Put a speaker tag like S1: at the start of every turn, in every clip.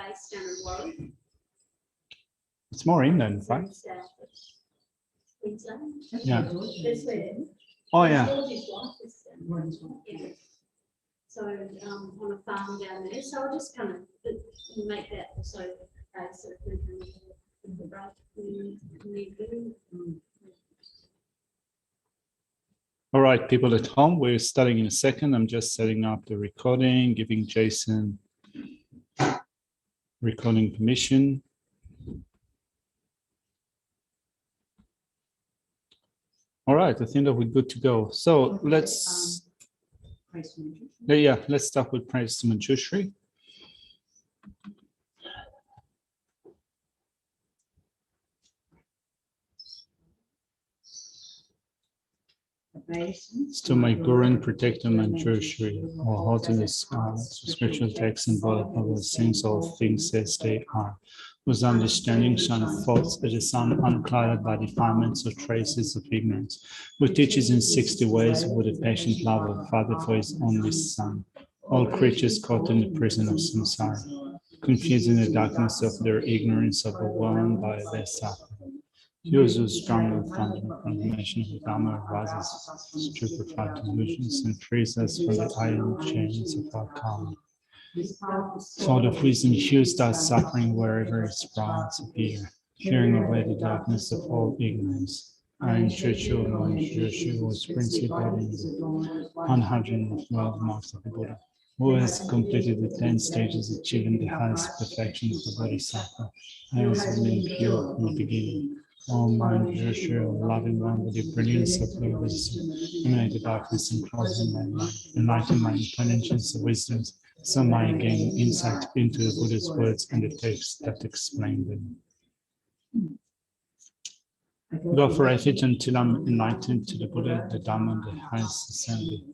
S1: base down in Warren.
S2: It's more inland, right? Yeah. Oh, yeah.
S1: So on a farm down there. So I'll just kind of make that also base of the break.
S2: All right, people at home, we're starting in a second. I'm just setting up the recording, giving Jason recording permission. All right, I think that we're good to go. So let's start with praise to Manjushri. To my Guru and Protector Manjushri, or holiness, spiritual texts and Bodhisattva things all things as they are, whose understanding shine forth as the sun unclouded by defilements or traces of ignorance, who teaches in 60 ways with a patient love of Father for his only Son, all creatures caught in the prison of samsara, confused in the darkness of their ignorance, overwhelmed by their suffering. Yours who strong with thunder, condemnation of Dharma arises, stupefied delusions, and frees us from the iron chains of our karma. Sword of wisdom hews our suffering wherever its brides appear, clearing away the darkness of all ignorance. I entreat you, Manjushri, who is principally in the 112 marks of the Buddha, who has completed the 10 stages, achieving the highest perfection of the Bodhisattva, and has been pure from the beginning. O Manjushri, loving one with the brilliance of your wisdom, emanate the darkness and closing my mind, enlighten my intelligence of wisdom, so I gain insight into the Buddha's words and the texts that explain them. Go for refuge until I'm enlightened to the Buddha, the Dhamma, and the highest assembly,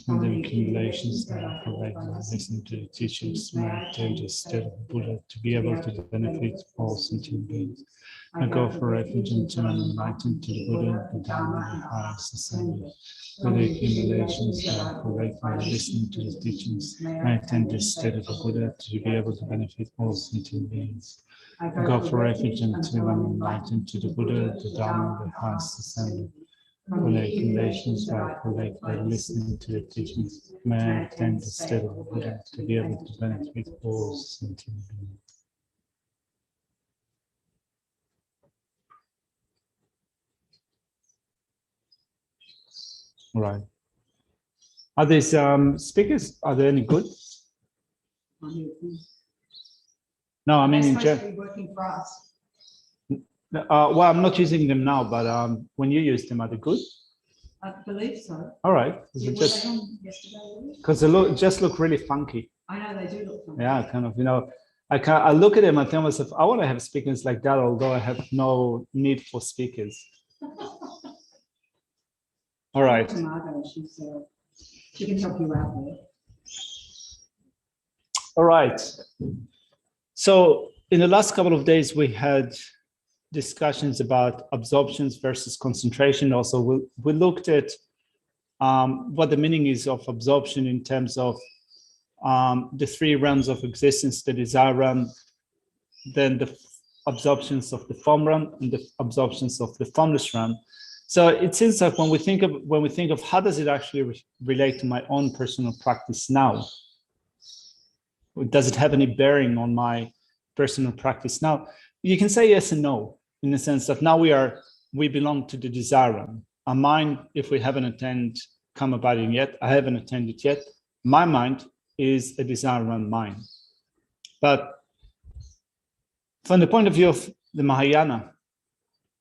S2: and the accumulations that I provide when I listen to the teachings, meditate the state of the Buddha to be able to benefit all sentient beings. I go for refuge until I'm enlightened to the Buddha, the Dhamma, and the highest assembly. With the accumulations that I collect by listening to the teachings, I attain the state of the Buddha to be able to benefit all sentient beings. I go for refuge until I'm enlightened to the Buddha, the Dhamma, and the highest assembly. With the accumulations that I collect by listening to the teachings, may I attain the state of the Buddha to be able to benefit all sentient beings. Right. Are these speakers, are they any good? No, I mean in general.
S3: Working for us.
S2: Well, I'm not using them now, but when you use them, are they good?
S3: I believe so.
S2: All right. Just because they just look really funky.
S3: I know they do look funky.
S2: Yeah, kind of. I look at them and tell myself, I want to have speakers like that, although I have no need for speakers. All right.
S3: Margot, she can help you out there.
S2: All right. So in the last couple of days, we had discussions about absorptions versus concentration. Also, we looked at what the meaning is of absorption in terms of the three realms of existence: the desire realm, then the absorptions of the form realm, and the absorptions of the formless realm. So it seems like when we think of how does it actually relate to my own personal practice now? Does it have any bearing on my personal practice now? You can say yes and no, in the sense that now we belong to the desire realm. Our mind, if we haven't attained karma abiding yet, I haven't attained it yet. My mind is a desire realm mind. But from the point of view of the Mahayana,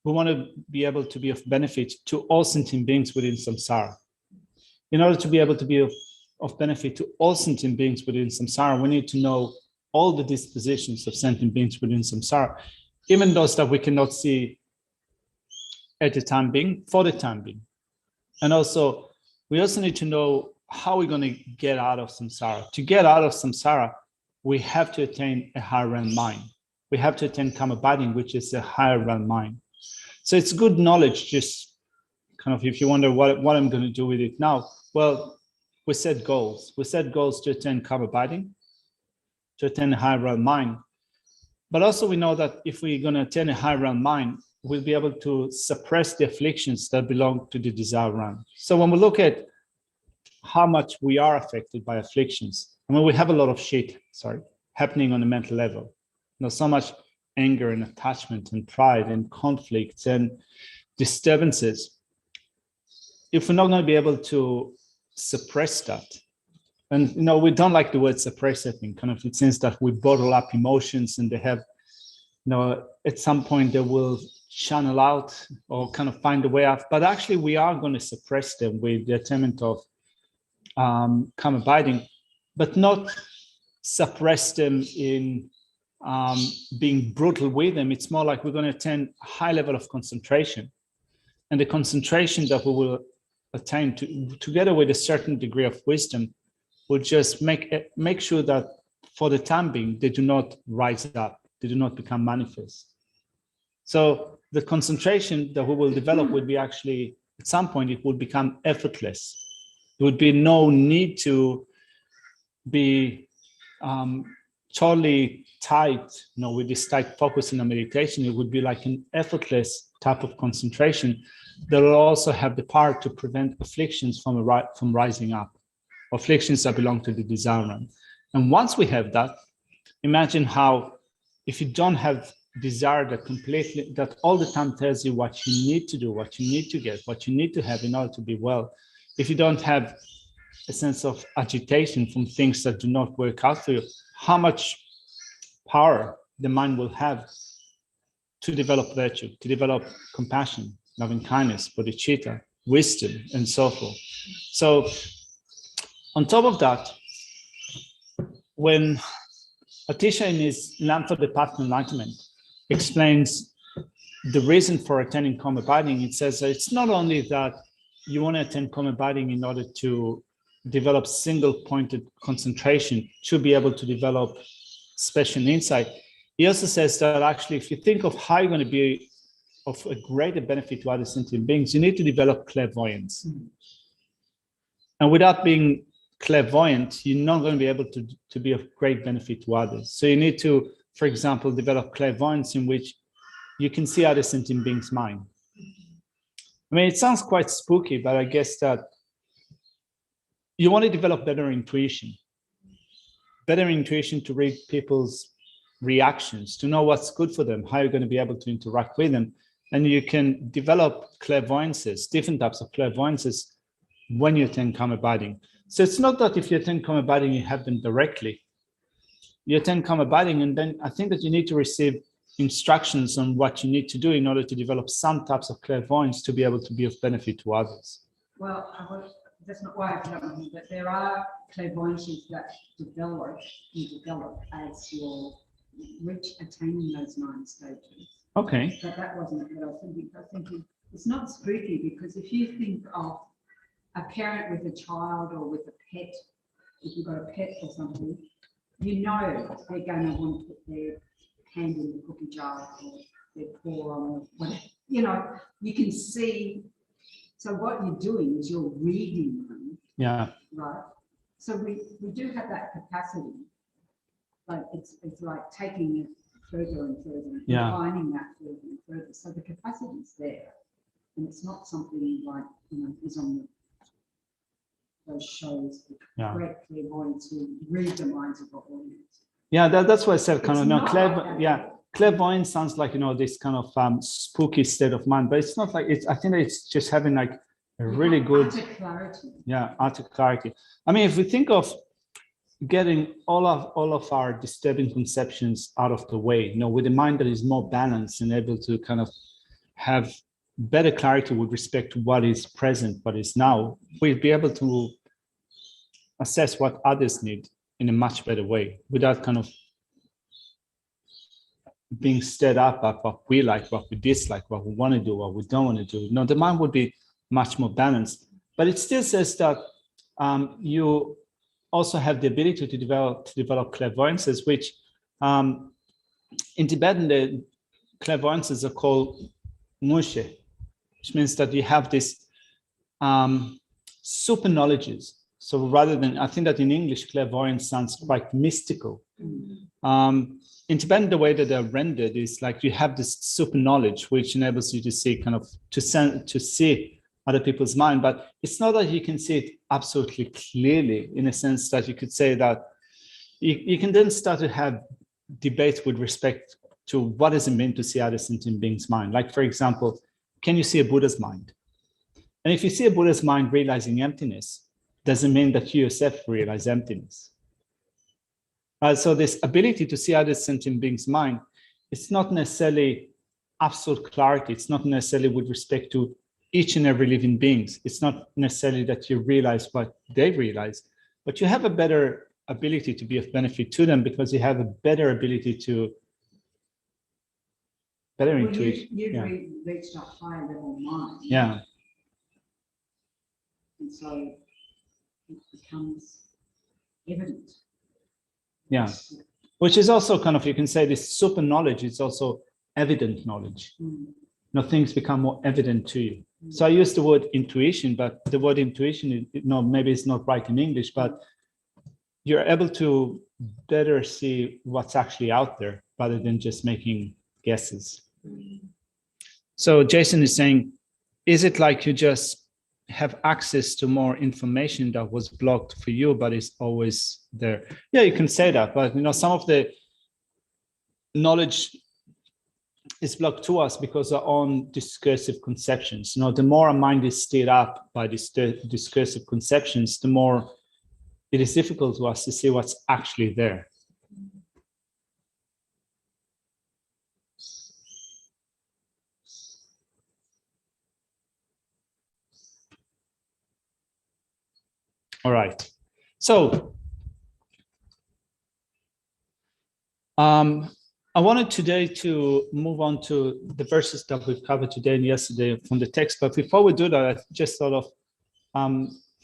S2: we want to be able to be of benefit to all sentient beings within samsara. In order to be able to be of benefit to all sentient beings within samsara, we need to know all the dispositions of sentient beings within samsara, even those that we cannot see at the time being, for the time being. And also, we also need to know how we're going to get out of samsara. To get out of samsara, we have to attain a higher realm mind. We have to attain karma abiding, which is a higher realm mind. So it's good knowledge, just kind of if you wonder what I'm going to do with it now. Well, we set goals. We set goals to attain karma abiding, to attain a higher realm mind. But also we know that if we're going to attain a high realm mind, we'll be able to suppress the afflictions that belong to the desire realm. So when we look at how much we are affected by afflictions, I mean, we have a lot of shit, happening on a mental level. So much anger and attachment and pride and conflicts and disturbances. If we're not going to be able to suppress that, and we don't like the word suppress, I think, kind of it seems that we bottle up emotions and they have, at some point they will channel out or kind of find a way out. But actually we are going to suppress them with the attainment of calm abiding, but not suppress them in being brutal with them. It's more like we're going to attain a high level of concentration. And the concentration that we will attain together with a certain degree of wisdom will just make sure that for the time being, they do not rise up, they do not become manifest. So the concentration that we will develop would be actually, at some point, it will become effortless. There would be no need to be totally tight, with this tight focus in a meditation. It would be like an effortless type of concentration that will also have the power to prevent afflictions from rising up, afflictions that belong to the desire realm. And once we have that, imagine how, if you don't have desire that all the time tells you what you need to do, what you need to get, what you need to have in order to be well, if you don't have a sense of agitation from things that do not work out for you, how much power the mind will have to develop virtue, to develop compassion, loving kindness, bodhicitta, wisdom, and so forth. So on top of that, when Atisha in his Lamp for the Path to Enlightenment explains the reason for attaining calm abiding, it says that it's not only that you want to attain calm abiding in order to develop single-pointed concentration to be able to develop special insight. He also says that actually, if you think of how you're going to be of a greater benefit to other sentient beings, you need to develop clairvoyance. And without being clairvoyant, you're not going to be able to be of great benefit to others. So you need to, for example, develop clairvoyance in which you can see other sentient beings' mind. I mean, it sounds quite spooky, but I guess that you want to develop better intuition to read people's reactions, to know what's good for them, how you're going to be able to interact with them. And you can develop clairvoyances, different types of clairvoyances when you attend calm abiding. So it's not that if you attend calm abiding, you have them directly. You attend calm abiding, and then I think that you need to receive instructions on what you need to do in order to develop some types of clairvoyance to be able to be of benefit to others.
S3: Well, that's not why I put up with you, but there are clairvoyances that develop as you reach attaining those 9 stages.
S2: Okay.
S3: But that wasn't what I was thinking. I was thinking it's not spooky, because if you think of a parent with a child or with a pet, if you've got a pet or something, you know they're going to want to put their hand in the cookie jar or their paw on whatever. You can see. So what you're doing is you're reading them. Yeah. Right. So we do have that capacity, but it's like taking it further and further, refining that further and further. So the capacity is there, and it's not something like is on those shows with great clairvoyants who read the minds of the audience. Yeah, that's why I said kind of clairvoyance sounds like this kind of spooky state of mind, but it's not like it's. I think it's just having like a really good utter clarity. Yeah, utter clarity. I mean, if we think of getting all of our disturbing conceptions out of the way, with a mind that is more balanced and able to kind of have better clarity with respect to what is present, what is now, we'll be able to assess what others need in a much better way without kind of being stirred up by what we like, what we dislike, what we want to do, what we don't want to do. The mind would be much more balanced. But it still says that you also have the ability to develop clairvoyances, which in Tibetan, the clairvoyances are called mushe, which means that you have this super knowledges.
S2: So rather than, I think that in English, clairvoyance sounds quite mystical. In Tibetan, the way that they're rendered is like you have this super knowledge, which enables you to see to see other people's mind, but it's not that you can see it absolutely clearly, in a sense that you could say that you can then start to have debates with respect to what does it mean to see other sentient beings' mind. Like, for example, can you see a Buddha's mind? And if you see a Buddha's mind realizing emptiness, doesn't mean that you yourself realize emptiness. So this ability to see other sentient beings' mind, it's not necessarily absolute clarity. It's not necessarily with respect to each and every living beings. It's not necessarily that you realize what they realize, but you have a better ability to be of benefit to them because you have a better ability to intuition.
S3: You've reached a higher level mind.
S2: Yeah.
S3: And so it becomes evident.
S2: Yeah. Which is also kind of, you can say this super knowledge is also evident knowledge. Things become more evident to you. So I use the word intuition, but the word intuition, maybe it's not right in English, but you're able to better see what's actually out there rather than just making guesses. So Jason is saying, is it like you just have access to more information that was blocked for you, but is always there? Yeah, you can say that, but some of the knowledge is blocked to us because of our own discursive conceptions. The more our mind is stirred up by these discursive conceptions, the more it is difficult to us to see what's actually there. All right. So I wanted today to move on to the verses that we've covered today and yesterday from the text. But before we do that, I just thought of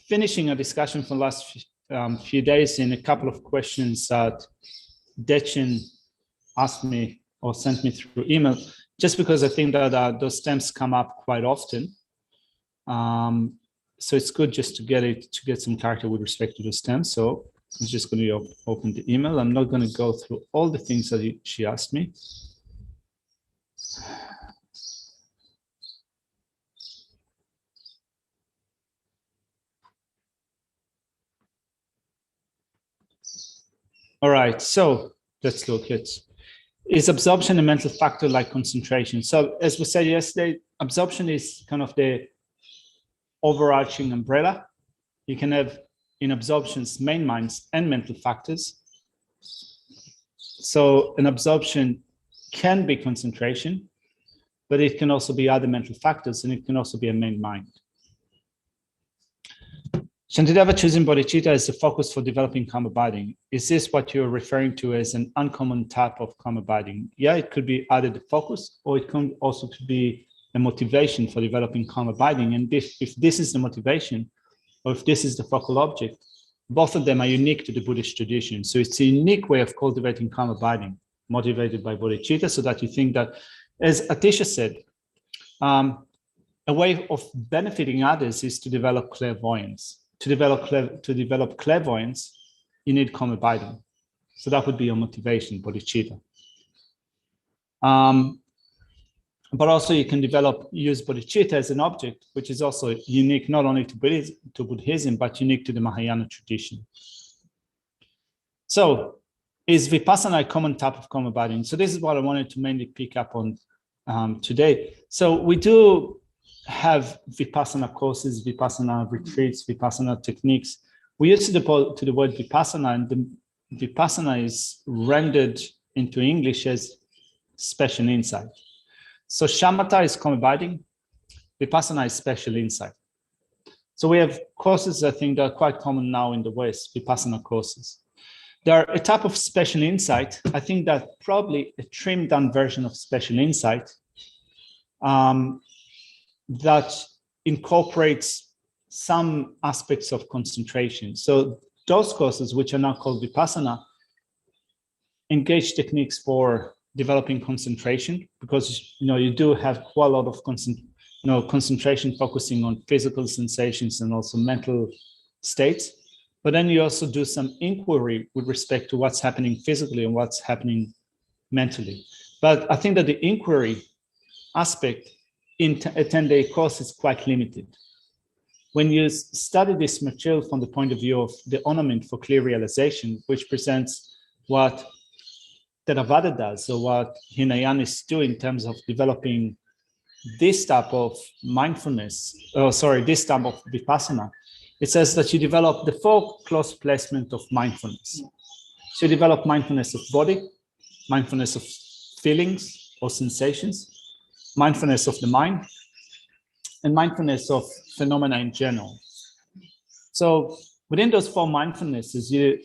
S2: finishing a discussion from the last few days in a couple of questions that Dechen asked me or sent me through email, just because I think that those stems come up quite often. So it's good just to get some clarity with respect to the stems. So I'm just going to open the email. I'm not going to go through all the things that she asked me. All right, so let's look at, is absorption a mental factor like concentration? So as we said yesterday, absorption is kind of the overarching umbrella. You can have in absorptions main minds and mental factors. So an absorption can be concentration, but it can also be other mental factors, and it can also be a main mind. Shantideva choosing bodhicitta as the focus for developing calm abiding. Is this what you're referring to as an uncommon type of calm abiding? Yeah, it could be either the focus, or it can also be a motivation for developing calm abiding. And if this is the motivation, or if this is the focal object, both of them are unique to the Buddhist tradition. So it's a unique way of cultivating calm abiding, motivated by bodhicitta, so that you think that, as Atisha said, a way of benefiting others is to develop clairvoyance. To develop clairvoyance, you need calm abiding. So that would be your motivation, bodhicitta. But also you can use bodhicitta as an object, which is also unique not only to Buddhism, but unique to the Mahayana tradition. So is Vipassana a common type of calm abiding? So this is what I wanted to mainly pick up on today. So we do have Vipassana courses, Vipassana retreats, Vipassana techniques. We use the word Vipassana, and the Vipassana is rendered into English as special insight. So shamatha is calm abiding, Vipassana is special insight. So we have courses, I think, that are quite common now in the West, Vipassana courses. They are a type of special insight. I think that probably a trimmed down version of special insight that incorporates some aspects of concentration. So those courses, which are now called Vipassana, engage techniques for developing concentration, because you do have quite a lot of concentration focusing on physical sensations and also mental states. but then you also do some inquiry with respect to what's happening physically and what's happening mentally. But I think that the inquiry aspect in a 10-day course is quite limited. When you study this material from the point of view of the ornament for clear realization, which presents what Theravada does, or what Hinayanis do in terms of developing this type of mindfulness, this type of Vipassana, it says that you develop the 4 close placement of mindfulness. So you develop mindfulness of body, mindfulness of feelings or sensations, mindfulness of the mind, and mindfulness of phenomena in general. So within those 4 mindfulnesses, you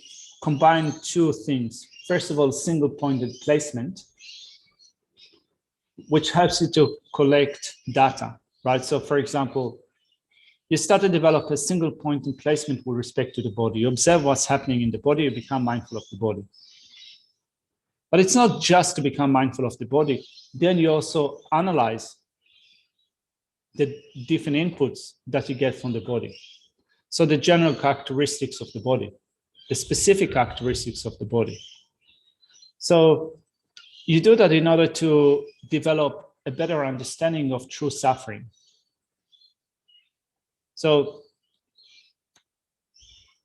S2: combine 2 things. First of all, single-pointed placement, which helps you to collect data, right? So for example, you start to develop a single-pointed placement with respect to the body. You observe what's happening in the body, you become mindful of the body. But it's not just to become mindful of the body. Then you also analyze the different inputs that you get from the body. So the general characteristics of the body, the specific characteristics of the body. So you do that in order to develop a better understanding of true suffering. So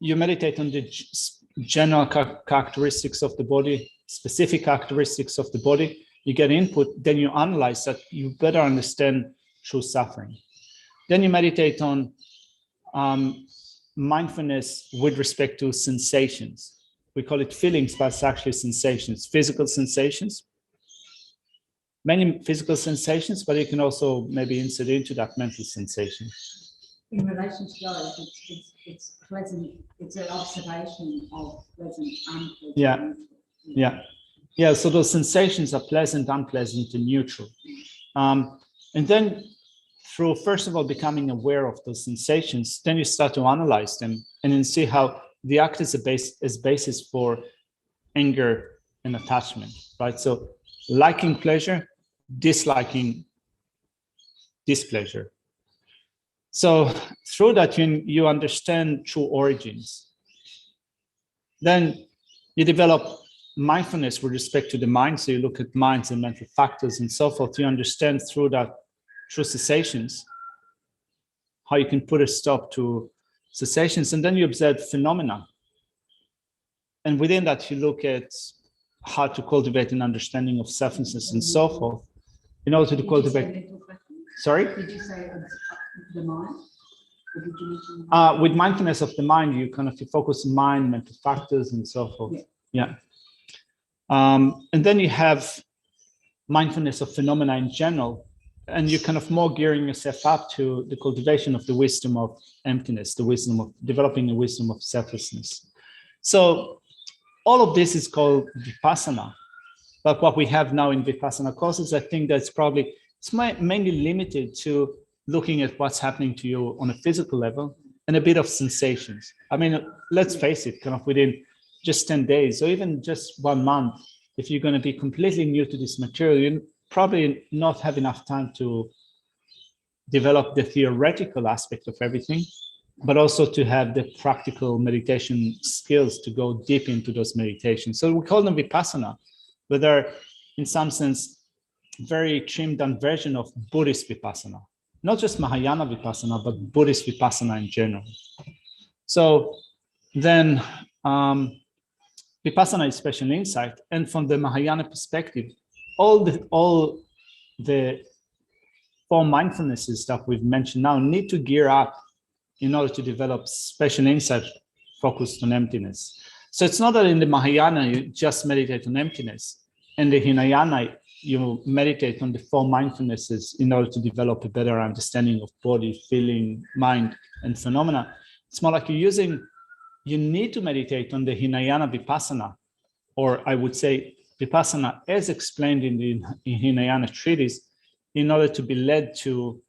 S2: you meditate on the general characteristics of the body, specific characteristics of the body, you get input, then you analyze that, you better understand true suffering. Then you meditate on mindfulness with respect to sensations. We call it feelings, but it's actually sensations, physical sensations. Many physical sensations, but you can also maybe insert into that mental sensation.
S3: In relation to those, it's pleasant, it's an observation of pleasant, unpleasant. Yeah, so those sensations are pleasant, unpleasant, and neutral. And then through, first of all, becoming aware of those sensations, then you start to analyze them and then see how they act as a basis for anger and attachment, right? So liking pleasure, disliking displeasure. So through that, you understand true origins. Then you develop mindfulness with respect to the mind. So you look at minds and mental factors and so forth. You understand through that, through cessations, how you can put a stop to cessations. And then you observe phenomena. And within that, you look at how to cultivate an understanding of selflessness and so forth in order to cultivate. Sorry? Did you say the mind? Or did you mention
S2: with mindfulness of the mind, you focus on mind, mental factors, and so forth. Yeah. And then you have mindfulness of phenomena in general, and you're more gearing yourself up to the cultivation of the wisdom of emptiness, the wisdom of developing the wisdom of selflessness. So all of this is called Vipassana. But what we have now in Vipassana courses, I think that's probably, it's mainly limited to looking at what's happening to you on a physical level and a bit of sensations. I mean, let's face it, within just 10 days or even just 1 month, if you're going to be completely new to this material, you probably not have enough time to develop the theoretical aspect of everything, but also to have the practical meditation skills to go deep into those meditations. So we call them Vipassana, but they're in some sense very trimmed down version of Buddhist Vipassana. Not just Mahayana Vipassana, but Buddhist Vipassana in general. So then Vipassana is special insight. And from the Mahayana perspective, all the 4 mindfulnesses that we've mentioned now need to gear up in order to develop special insight focused on emptiness. So it's not that in the Mahayana, you just meditate on emptiness. In the Hinayana, you meditate on the 4 mindfulnesses in order to develop a better understanding of body, feeling, mind, and phenomena. It's more like you need to meditate on the Hinayana Vipassana, or I would say Vipassana as explained in the Hinayana treatise, in order to be led to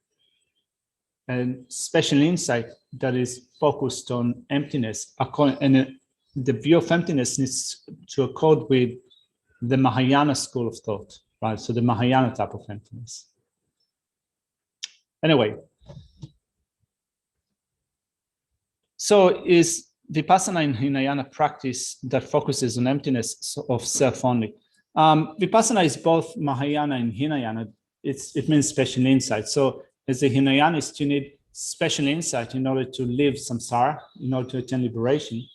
S2: a special insight that is focused on emptiness. And the view of emptiness needs to accord with the Mahayana school of thought, right? So the Mahayana type of emptiness. Anyway, so Vipassana and Hinayana practice that focuses on emptiness of self only. Vipassana is both Mahayana and Hinayana. It means special insight. So as a Hinayanist, you need special insight in order to live samsara, in order to attain liberation.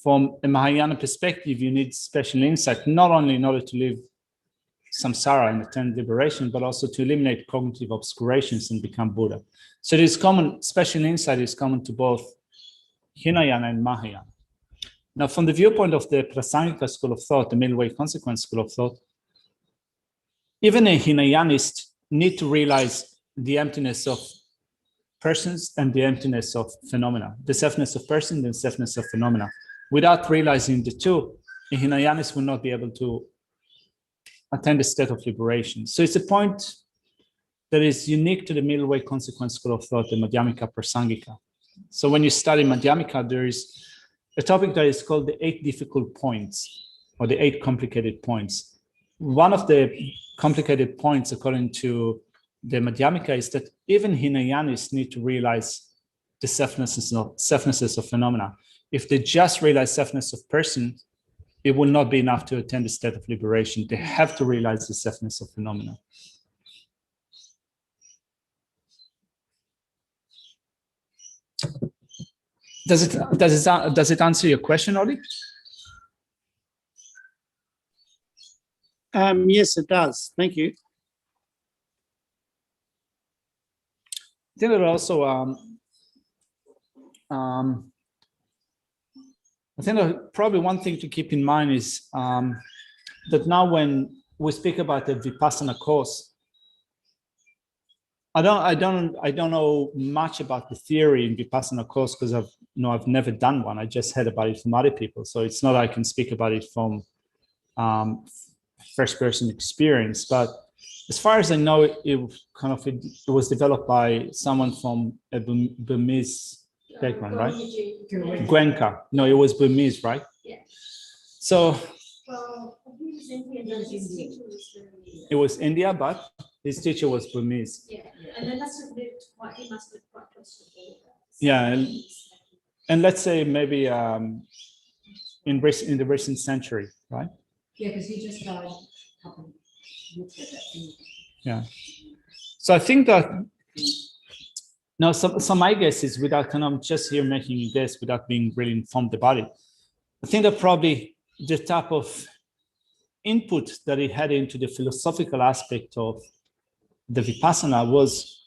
S2: From a Mahayana perspective, you need special insight, not only in order to live samsara and attain liberation, but also to eliminate cognitive obscurations and become Buddha. So it is common, special insight is common to both Hinayana and Mahayana. Now, from the viewpoint of the Prasangika school of thought, the middle way consequence school of thought, even a Hinayanist need to realize the emptiness of persons and the emptiness of phenomena, the selfness of person and the selfness of phenomena. Without realizing the two, a Hinayanist will not be able to attain the state of liberation. So it's a point that is unique to the middle way consequence school of thought, the Madhyamika Prasangika. So when you study Madhyamika, there is a topic that is called the 8 difficult points, or the 8 complicated points. One of the complicated points, according to the Madhyamika, is that even Hinayanists need to realize the selfnesses of phenomena. If they just realize selfness of person, it will not be enough to attain the state of liberation. They have to realize the selfness of phenomena. Does it answer your question, Oli?
S4: Yes, it does. Thank you.
S2: I think that also, I think that probably one thing to keep in mind is that now when we speak about the Vipassana course, I don't know much about the theory in Vipassana course because I've never done one. I just heard about it from other people, so it's not I can speak about it from first-person experience. But as far as I know, it was developed by someone from a Burmese background, right? Gwenka. No, it was Burmese, right?
S1: Yeah.
S2: So
S1: Well, he was Indian, but his teacher was very,
S2: it was India, but his teacher was Burmese.
S1: yeah, and they must have lived quite, he must have lived quite close to the border.
S2: Yeah, and let's say maybe in the recent century, right?
S3: Yeah, because he just died a couple of weeks ago.
S2: Yeah. So I think that now some my guess is without I'm just here making a guess without being really informed about it. I think that probably the type of input that he had into the philosophical aspect of the Vipassana was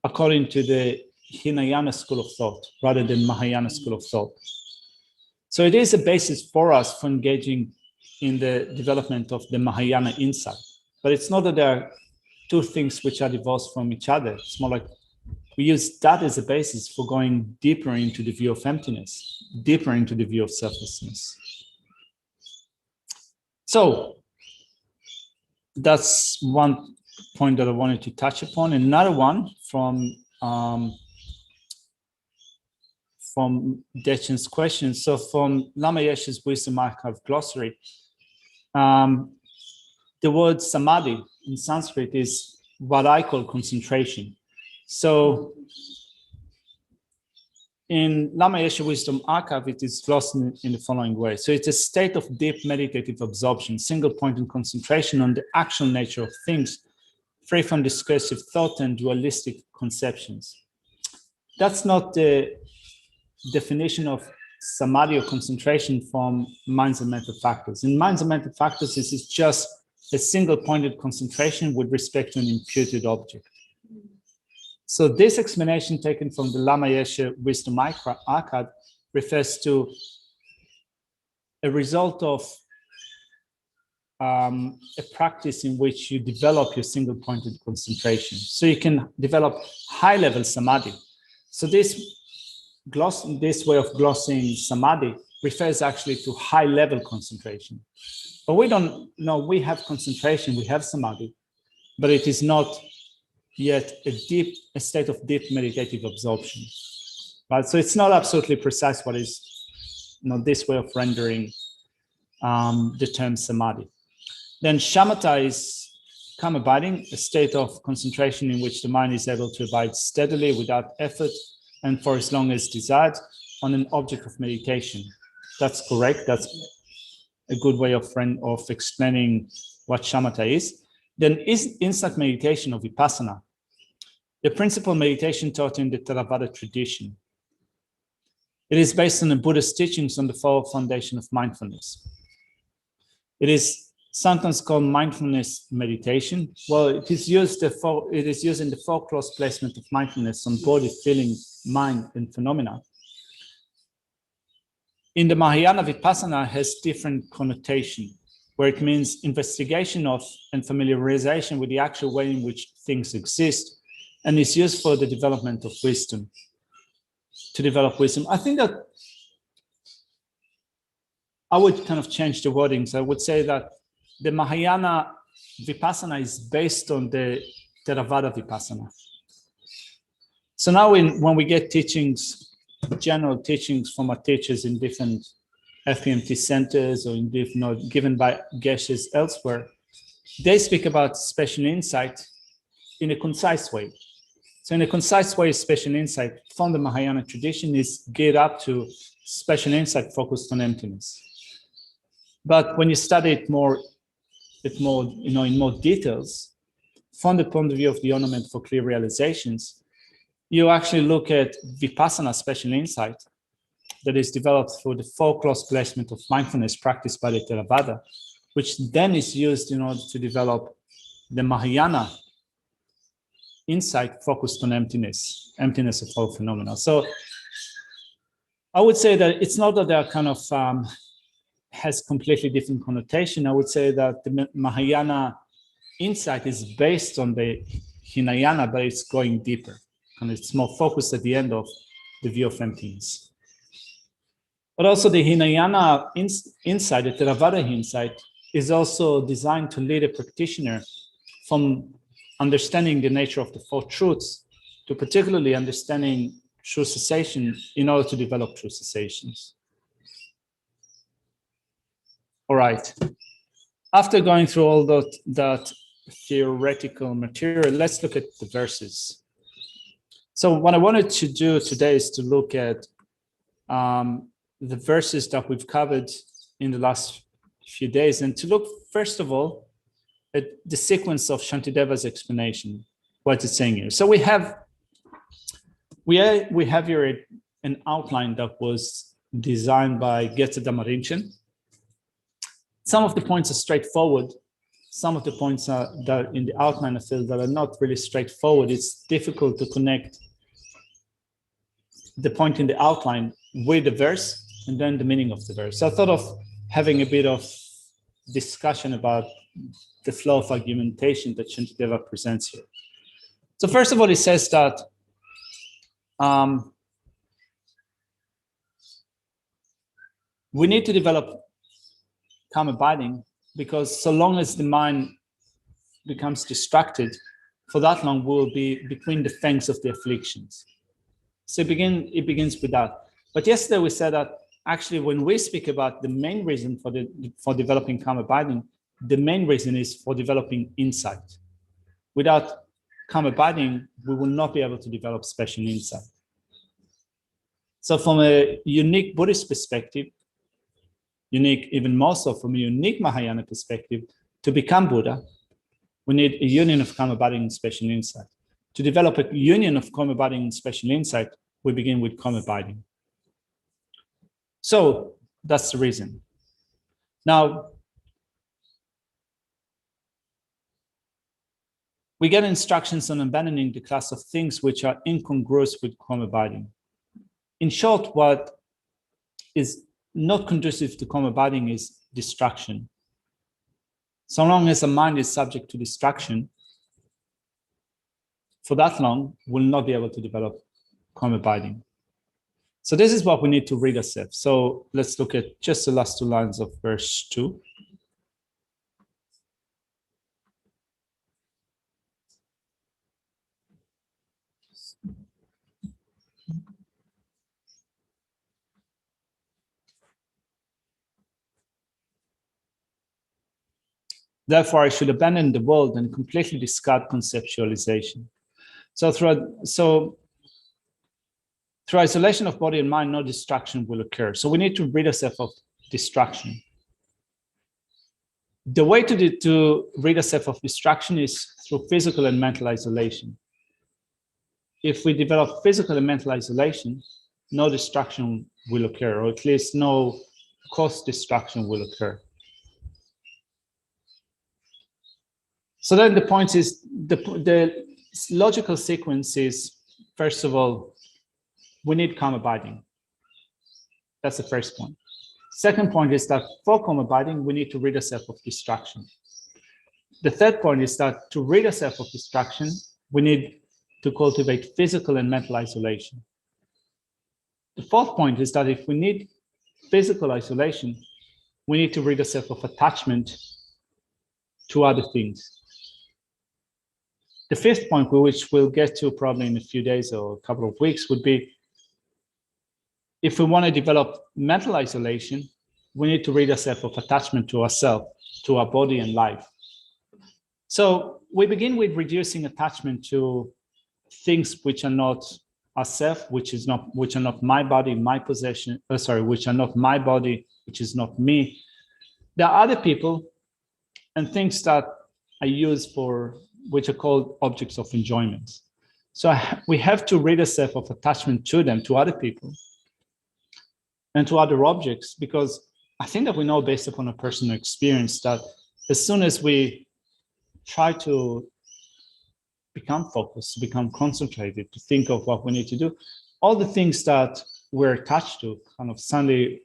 S2: according to the Hinayana school of thought rather than Mahayana school of thought. So it is a basis for us for engaging in the development of the Mahayana insight. But it's not that there are two things which are divorced from each other. It's more like we use that as a basis for going deeper into the view of emptiness, deeper into the view of selflessness. So that's one point that I wanted to touch upon. Another one from Dechan's question. So from Lama Yeshe's Wisdom Archive Glossary, the word samadhi in Sanskrit is what I call concentration. So in Lama Yeshe Wisdom Archive, it is glossed in the following way. So it's a state of deep meditative absorption, single-pointed concentration on the actual nature of things, free from discursive thought and dualistic conceptions. That's not the definition of samadhi or concentration from minds and mental factors. In minds and mental factors, this is just a single-pointed concentration with respect to an imputed object. So this explanation taken from the Lama Yeshe Wisdom Archive refers to a result of a practice in which you develop your single-pointed concentration. So you can develop high-level samadhi. So this way of glossing samadhi refers actually to high-level concentration. But we don't know, we have concentration, we have samadhi, but it is not yet a state of deep meditative absorption. Right? So it's not absolutely precise what is this way of rendering the term samadhi. Then shamatha is calm abiding, a state of concentration in which the mind is able to abide steadily without effort and for as long as desired. on an object of meditation. That's correct. That's a good way of explaining what shamatha is. Then is insight meditation or Vipassana, the principal meditation taught in the Theravada tradition. It is based on the Buddhist teachings on the foundation of mindfulness. It is sometimes called mindfulness meditation. Well, it is used in the four close placement of mindfulness on body, feeling, mind, and phenomena. In the Mahayana, Vipassana has different connotation, where it means investigation of and familiarization with the actual way in which things exist, and is used for the development of wisdom, to develop wisdom. I think that I would kind of change the wordings. I would say that the Mahayana Vipassana is based on the Theravada Vipassana. So now when we get teachings, general teachings from our teachers in different FPMT centers or in different, given by geshes elsewhere, they speak about special insight in a concise way. So in a concise way, special insight from the Mahayana tradition is geared up to special insight focused on emptiness. But when you study it more, in more details, from the point of view of the ornament for clear realizations, you actually look at Vipassana special insight that is developed through the four close placement of mindfulness practiced by the Theravada, which then is used in order to develop the Mahayana insight focused on emptiness of all phenomena. So I would say that it's not that they are kind of has completely different connotation. I would say that the Mahayana insight is based on the Hinayana, but it's going deeper, and it's more focused at the end of the view of emptiness. But also the Hinayana insight, the Theravada insight, is also designed to lead a practitioner from understanding the nature of the four truths to particularly understanding true cessation in order to develop true cessations. All right. After going through all that theoretical material, let's look at the verses. So what I wanted to do today is to look at the verses that we've covered in the last few days, and to look, first of all, at the sequence of Shantideva's explanation, what it's saying here. So we have here an outline that was designed by Getze Damarinchen. Some of the points are straightforward. Some of the points are that in the outline I feel that are not really straightforward. It's difficult to connect the point in the outline with the verse and then the meaning of the verse. So I thought of having a bit of discussion about the flow of argumentation that Shantideva presents here. So first of all, he says that we need to develop calm abiding, because so long as the mind becomes distracted, for that long we'll be between the fangs of the afflictions. So it begins with that. But yesterday we said that actually when we speak about the main reason for developing calm abiding, the main reason is for developing insight. Without calm abiding, we will not be able to develop special insight. So from a unique Buddhist perspective, unique even more so from a unique Mahayana perspective, to become Buddha, we need a union of calm abiding and special insight. To develop a union of calm abiding and special insight, we begin with calm abiding. So that's the reason. Now, we get instructions on abandoning the class of things which are incongruous with calm abiding. In short, what is not conducive to calm abiding is distraction. So long as the mind is subject to distraction, for that long, we'll not be able to develop calm abiding. So this is what we need to read ourselves. So let's look at just the last two lines of verse 2. Therefore, I should abandon the world and completely discard conceptualization. So Through isolation of body and mind, no distraction will occur. So we need to rid ourselves of distraction. The way to rid ourselves of distraction is through physical and mental isolation. If we develop physical and mental isolation, no distraction will occur, or at least no cause distraction will occur. So then the point is, the logical sequence is, first of all, we need calm abiding. That's the first point. Second point is that for calm abiding, we need to rid ourselves of distraction. The third point is that to rid ourselves of distraction, we need to cultivate physical and mental isolation. The fourth point is that if we need physical isolation, we need to rid ourselves of attachment to other things. The fifth point, which we'll get to probably in a few days or a couple of weeks, would be if we want to develop mental isolation, we need to rid ourselves of attachment to ourselves, to our body and life. So we begin with reducing attachment to things which are not ourself, which are not my body, my possession, which are not my body, which is not me. There are other people and things that I use which are called objects of enjoyment. So we have to rid ourselves of attachment to them, to other people, and to other objects, because I think that we know based upon a personal experience that as soon as we try to become focused, to become concentrated, to think of what we need to do, all the things that we're attached to kind of suddenly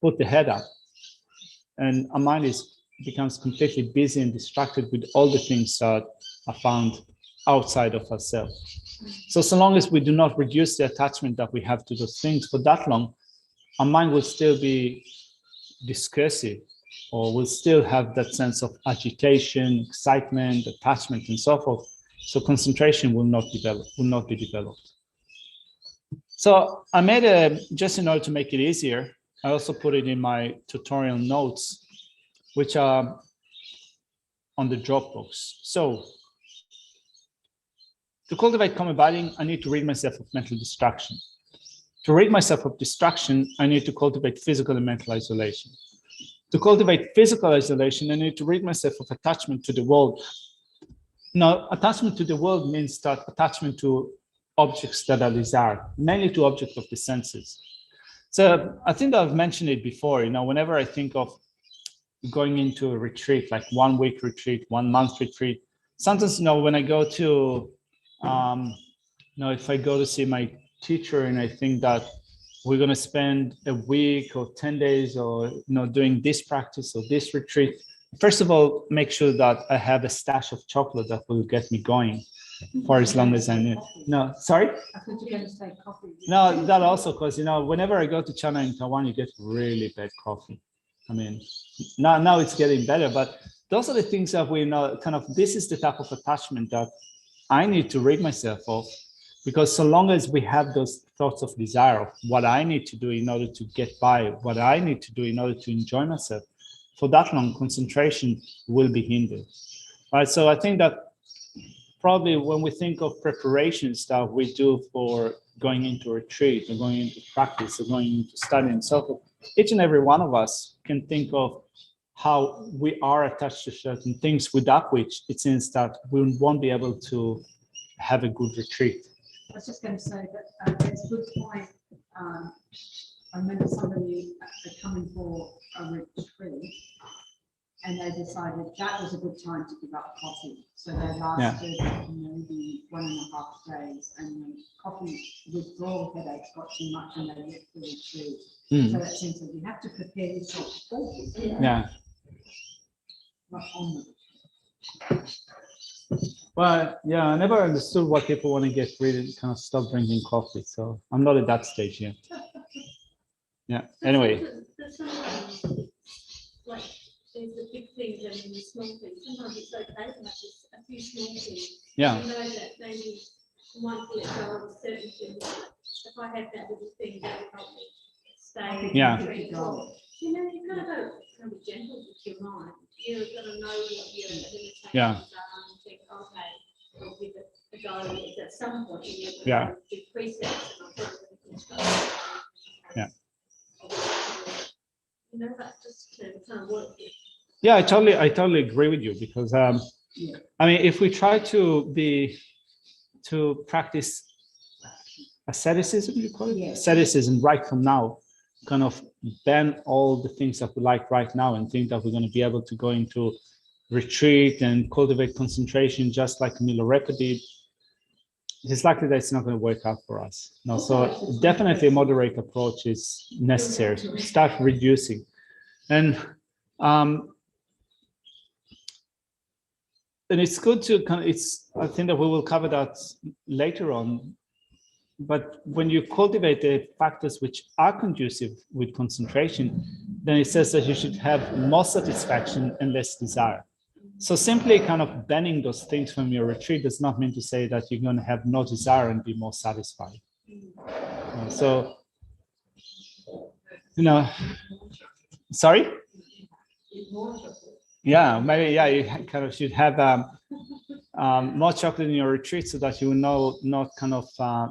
S2: put the head up, and our mind becomes completely busy and distracted with all the things that are found outside of ourselves. So long as we do not reduce the attachment that we have to those things for that long, our mind will still be discursive, or will still have that sense of agitation, excitement, attachment, and so forth. So concentration will not be developed. So I made just in order to make it easier, I also put it in my tutorial notes, which are on the Dropbox. So to cultivate calm abiding, I need to rid myself of mental distraction. To rid myself of distraction, I need to cultivate physical and mental isolation. To cultivate physical isolation, I need to rid myself of attachment to the world. Now, attachment to the world means that attachment to objects that are desired, mainly to objects of the senses. So I think I've mentioned it before, whenever I think of going into a retreat, like 1 week retreat, 1 month retreat, sometimes, when I go to, if I go to see my teacher and I think that we're going to spend a week or 10 days or, doing this practice or this retreat, first of all, make sure that I have a stash of chocolate that will get me going for as long as I need. No, sorry?
S3: I thought you were going to say coffee.
S2: No, that also, because, whenever I go to China and Taiwan, you get really bad coffee. I mean, now it's getting better, but those are the things that we know, this is the type of attachment that I need to rid myself of, because so long as we have those thoughts of desire of what I need to do in order to get by, what I need to do in order to enjoy myself, for that long, concentration will be hindered, right? So I think that probably when we think of preparations that we do for going into retreat or going into practice or going into study and so forth, each and every one of us can think of how we are attached to certain things, without which it seems that we won't be able to have a good retreat.
S3: I was just going to say that there's a good point. I remember somebody coming for a retreat, and they decided that was a good time to give up coffee. So they lasted maybe 1.5 days, and the coffee withdrawal headaches got too much, and they left the retreat. So that seems that you have to prepare yourself for it.
S2: Yeah.
S3: Not on
S2: Well, yeah, I never understood why people want to get rid of, stop drinking coffee. So I'm not at that stage yet. Yeah. Anyway.
S1: But sometimes, like, there's the big things and then the small things. Sometimes it's okay to have just a few small things.
S2: Yeah.
S1: You know that maybe one let go of a certain thing. If I had that little thing, that would help me stay.
S2: Yeah.
S1: You've got to go be gentle with your mind. You've got to know what your limitations are and think, okay, I'll give it a go at some point.
S2: Yeah.
S1: Do precepts and
S2: Yeah.
S1: You know, but just to kind of work with.
S2: Yeah, I totally agree with you, because I mean, if we try to practice asceticism, you call it?
S3: Yeah.
S2: Asceticism right from now, kind of ban all the things that we like right now and think that we're going to be able to go into retreat and cultivate concentration just like Milarepa did, it's likely that it's not going to work out for us. No, so definitely a moderate approach is necessary. Start reducing. And it's good to I think that we will cover that later on. But when you cultivate the factors which are conducive with concentration, then it says that you should have more satisfaction and less desire. So simply kind of banning those things from your retreat does not mean to say that you're going to have no desire and be more satisfied. So, you know, sorry? Yeah, maybe, yeah, you kind of should have more chocolate in your retreat so that you will know not kind of,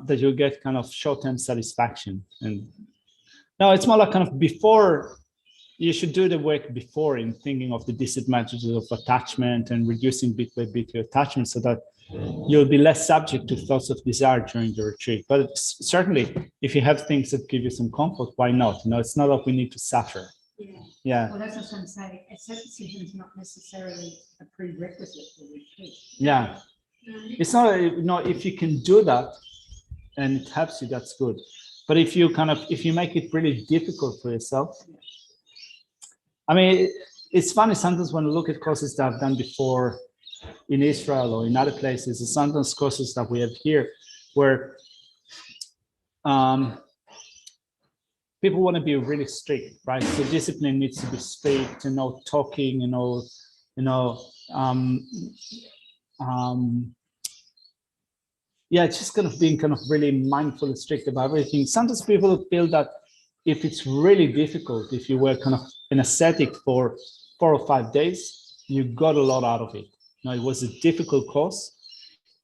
S2: that you'll get kind of short-term satisfaction. And no, it's more like kind of before, you should do the work before in thinking of the disadvantages of attachment and reducing bit by bit your attachment so that you'll be less subject to thoughts of desire during the retreat. But certainly, if you have things that give you some comfort, why not? You know, it's not like we need to suffer. Yeah.
S3: Well, that's what I'm saying. Asceticism is not necessarily a prerequisite for retreat.
S2: Yeah. It's not, you know, if you can do that and it helps you, that's good. But if you make it really difficult for yourself, I mean, it's funny sometimes when I look at courses that I've done before in Israel or in other places, and sometimes courses that we have here where people want to be really strict, right? So discipline needs to be strict, you know, talking, yeah, just kind of being kind of really mindful and strict about everything. Sometimes people feel that if it's really difficult, if you were kind of an ascetic for 4 or 5 days, you got a lot out of it. Now, it was a difficult course,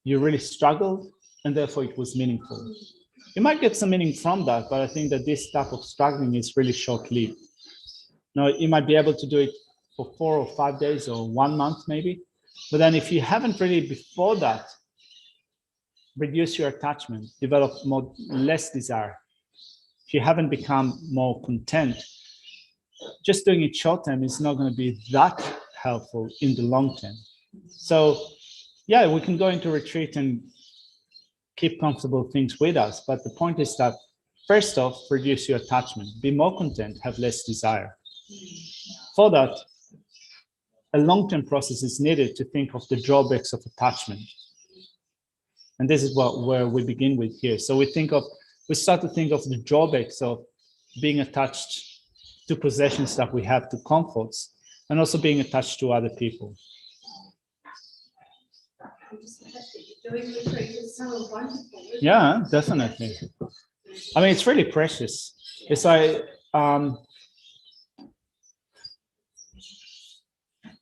S2: you really struggled, and therefore it was meaningful. You might get some meaning from that, but I think that this type of struggling is really short-lived. Now, you might be able to do it for 4 or 5 days or 1 month maybe, but then if you haven't really before that reduce your attachment, develop less desire, if you haven't become more content, just doing it short term is not going to be that helpful in the long term. So yeah, we can go into retreat and keep comfortable things with us, but the point is that first off, reduce your attachment, be more content, have less desire. For that, a long-term process is needed to think of the drawbacks of attachment. And this is where we begin with here. So we start to think of the drawbacks of being attached to possessions that we have, to comforts, and also being attached to other people. Yeah, definitely. I mean, it's really precious. It's like, I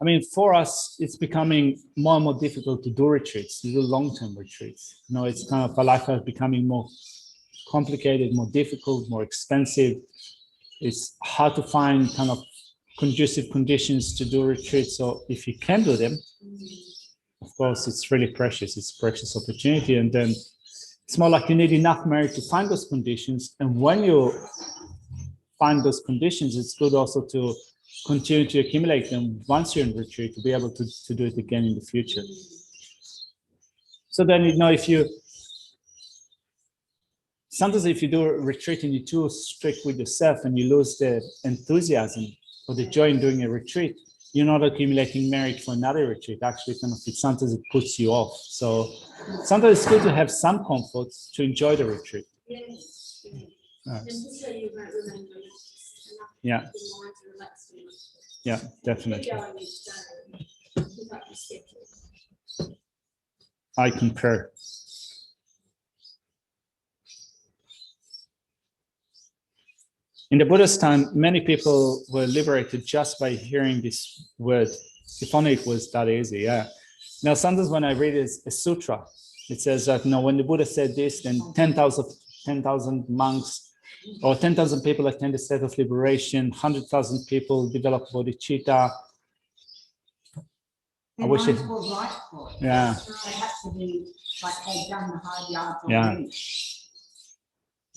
S2: mean, for us, it's becoming more and more difficult to do retreats, to do long-term retreats. You know, it's kind of, life is becoming more complicated, more difficult, more expensive. It's hard to find kind of conducive conditions to do retreats. So if you can do them, of course, it's really precious. It's a precious opportunity. And then it's more like you need enough merit to find those conditions. And when you find those conditions, it's good also to continue to accumulate them once you're in retreat, to be able to do it again in the future. So then, you know, sometimes if you do a retreat and you're too strict with yourself and you lose the enthusiasm or the joy in doing a retreat, you're not accumulating merit for another retreat. Actually, kind of, sometimes it puts you off. So sometimes it's good to have some comforts to enjoy the retreat.
S1: Yes.
S2: Yes.
S1: And you won't remember
S2: Yeah. Yeah, definitely. I concur. In the Buddha's time, many people were liberated just by hearing this word. If only it was that easy, yeah. Now, sometimes when I read a sutra, It says that, no, when the Buddha said this, then 10,000 monks or 10,000 people attend the state of liberation, 100,000 people develop bodhicitta. I wish it,
S3: right for it.
S2: yeah.
S3: They have to be like they've done the hard yards
S2: Yeah.
S3: already.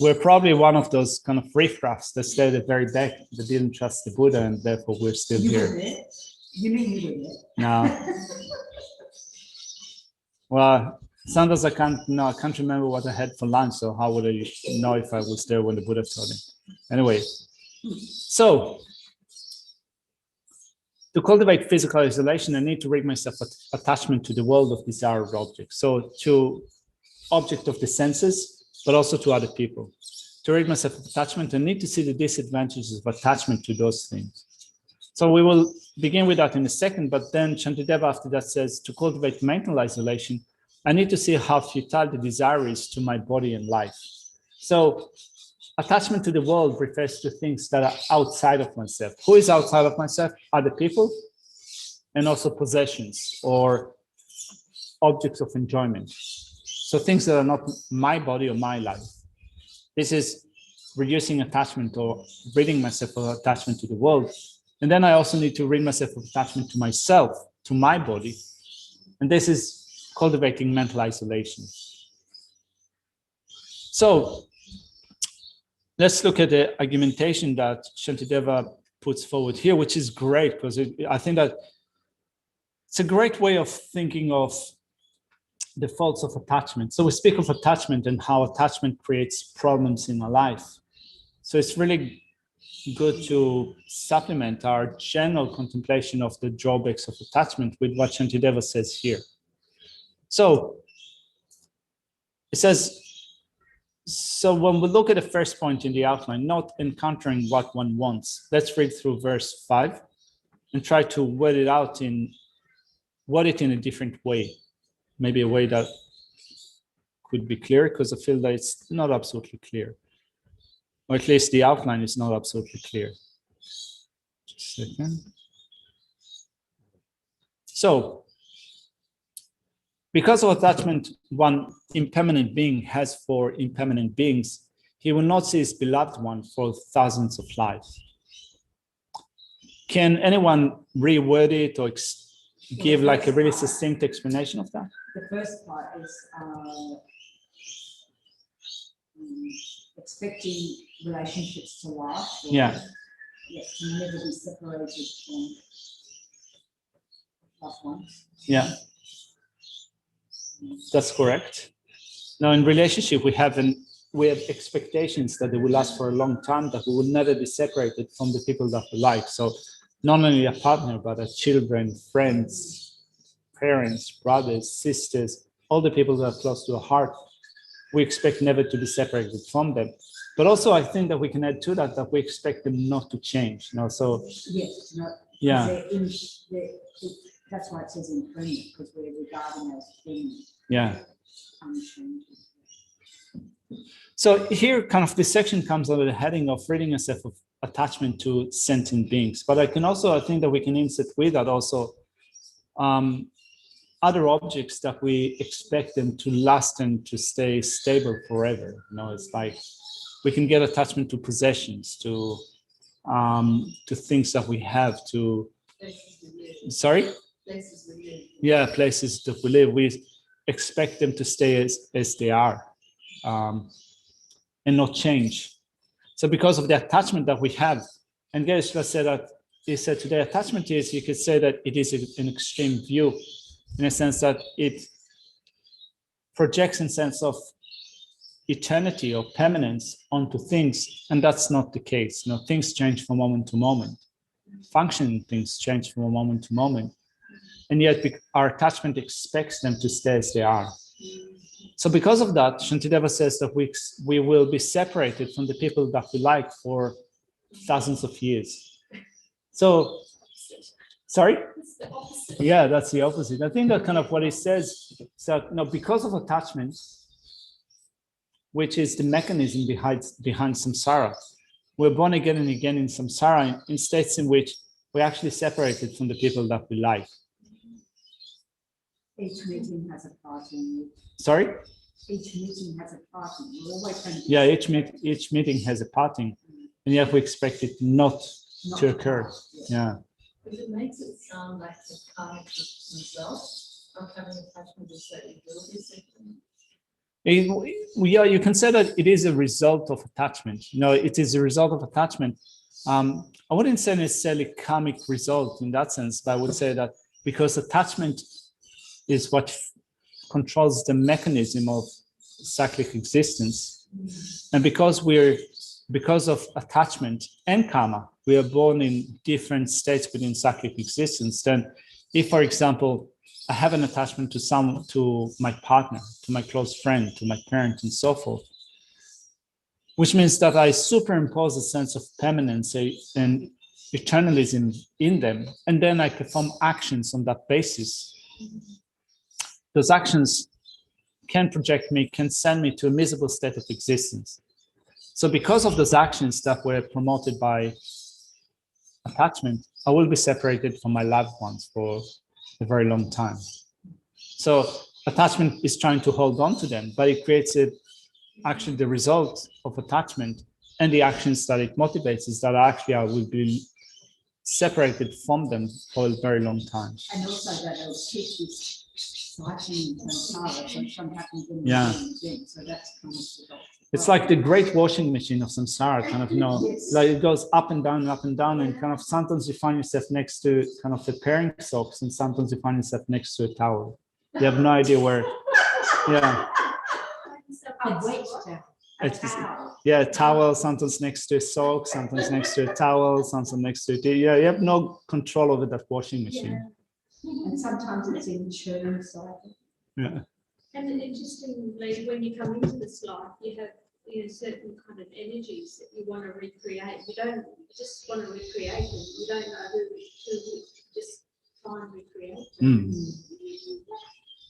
S2: We're probably one of those kind of riffraffs that stayed at the very back that didn't trust the Buddha, and therefore we're still
S3: You
S2: here.
S3: were there? You mean you were there?
S2: No. Well, sometimes I can't remember what I had for lunch, so how would I know if I was there when the Buddha told me? Anyway, so to cultivate physical isolation, I need to rid myself of attachment to the world of desired objects. So to object of the senses, but also to other people. To rid myself of attachment, I need to see the disadvantages of attachment to those things. So we will begin with that in a second, but then Shantideva after that says, to cultivate mental isolation, I need to see how futile the desire is to my body and life. So attachment to the world refers to things that are outside of myself. Who is outside of myself? Other people, and also possessions or objects of enjoyment. So things that are not my body or my life. This is reducing attachment or ridding myself of attachment to the world. And then I also need to rid myself of attachment to myself, to my body. And this is cultivating mental isolation. So let's look at the argumentation that Shantideva puts forward here, which is great because I think that it's a great way of thinking of the faults of attachment. So we speak of attachment and how attachment creates problems in our life. So it's really good to supplement our general contemplation of the drawbacks of attachment with what Shantideva says here. So it says, so when we look at the first point in the outline, not encountering what one wants, let's read through verse 5 and try to word it in a different way. Maybe a way that could be clear, because I feel that it's not absolutely clear. Or at least the outline is not absolutely clear. Just a second. So, because of attachment one impermanent being has for impermanent beings, he will not see his beloved one for thousands of lives. Can anyone reword it or give like a really succinct explanation of that?
S3: The first part is expecting relationships to last.
S2: Yeah.
S3: Yes, to never be separated from loved ones.
S2: Yeah. That's correct. Now, in relationship, we have expectations that they will last for a long time, that we will never be separated from the people that we like. So not only a partner, but our children, friends, parents, brothers, sisters, all the people that are close to our heart, we expect never to be separated from them. But also, I think that we can add to that we expect them not to change. You know, so
S3: yes, no,
S2: yeah.
S3: That's why it says impermanent, because we're regarding as things.
S2: Yeah.
S3: Unchanging.
S2: So here, kind of this section comes under the heading of ridding yourself of attachment to sentient beings. But I think that we can insert with that also other objects that we expect them to last and to stay stable forever. You know, it's like we can get attachment to possessions, to things that we have, to sorry?
S1: Places we live.
S2: Yeah, places that we live. We expect them to stay as they are and not change. So because of the attachment that we have, and Geshe said that he said today attachment is, you could say that it is an extreme view in a sense that it projects a sense of eternity or permanence onto things, and that's not the case. You know, things change from moment to moment. Functioning things change from moment to moment. And yet our attachment expects them to stay as they are. So because of that, Shantideva says that we will be separated from the people that we like for thousands of years. So, sorry? Yeah, that's the opposite. I think that kind of what he says is that, you know, because of attachment, which is the mechanism behind samsara, we're born again and again in samsara in states in which we're actually separated from the people that we like.
S3: Each meeting has a party.
S2: Sorry?
S3: Each meeting has a party. We're always going to be
S2: Yeah, each meeting has a parting, and yet we expect it not to occur. Yeah.
S5: Because it makes it sound like the karmic themselves of having attachment is that you will be seeking.
S2: Yeah, you can say that it is a result of attachment. You know, it is a result of attachment. I wouldn't say necessarily karmic result in that sense, but I would say that because attachment is what controls the mechanism of cyclic existence, and because of attachment and karma, we are born in different states within cyclic existence. Then, if, for example, I have an attachment to my partner, to my close friend, to my parent, and so forth, which means that I superimpose a sense of permanence and eternalism in them, and then I perform actions on that basis. Those actions can project me, can send me to a miserable state of existence. So because of those actions that were promoted by attachment, I will be separated from my loved ones for a very long time. So attachment is trying to hold on to them, but it creates actually the result of attachment and the actions that it motivates is that actually I will be separated from them for a very long time.
S3: And also that it'll keep this cycling samsara, so something happens in
S2: Yeah.
S3: again. So that's kind of the
S2: It's like the great washing machine of samsara, kind of, you know,
S3: Yes.
S2: like it goes up and down, and kind of sometimes you find yourself next to kind of a pairing socks, and sometimes you find yourself next to a towel. You have no idea where. Yeah,
S3: a weight towel. A
S2: It's-
S3: towel.
S2: yeah, a towel, sometimes next to a sock, sometimes next to a towel, sometimes next to it. Yeah, you have no control over that washing machine.
S3: And sometimes it's in churn cycle.
S2: Yeah,
S1: And interestingly, when you come into this life, you have certain kind of energies that you want to recreate. You just want to recreate them. You don't know who just try and recreate them.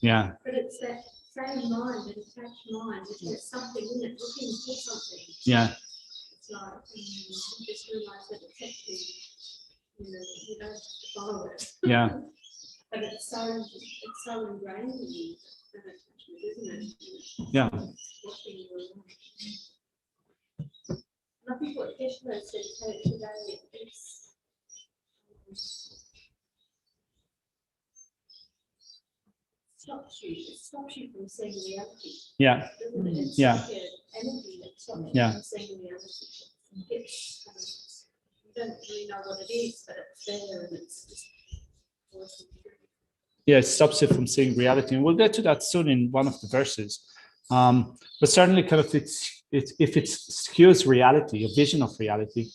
S2: yeah,
S1: But it's that same mind, that attached mind, there's something in it looking for something.
S2: yeah,
S1: It's like, you just realize that it's actually, you don't have to follow it.
S2: yeah,
S1: But it's so ingrained in you, that attachment, isn't it?
S2: yeah.
S1: Watching you around. And I think what Keshler said today, it stops you from seeing reality.
S2: Yeah,
S1: Doesn't it? It's
S2: Yeah.
S1: like an energy that stops you
S2: Yeah.
S1: from seeing reality. You don't really know what it is, but it's there and it's just working through.
S2: yeah, it stops you from seeing reality. And we'll get to that soon in one of the verses. But certainly kind of if it skews reality, a vision of reality,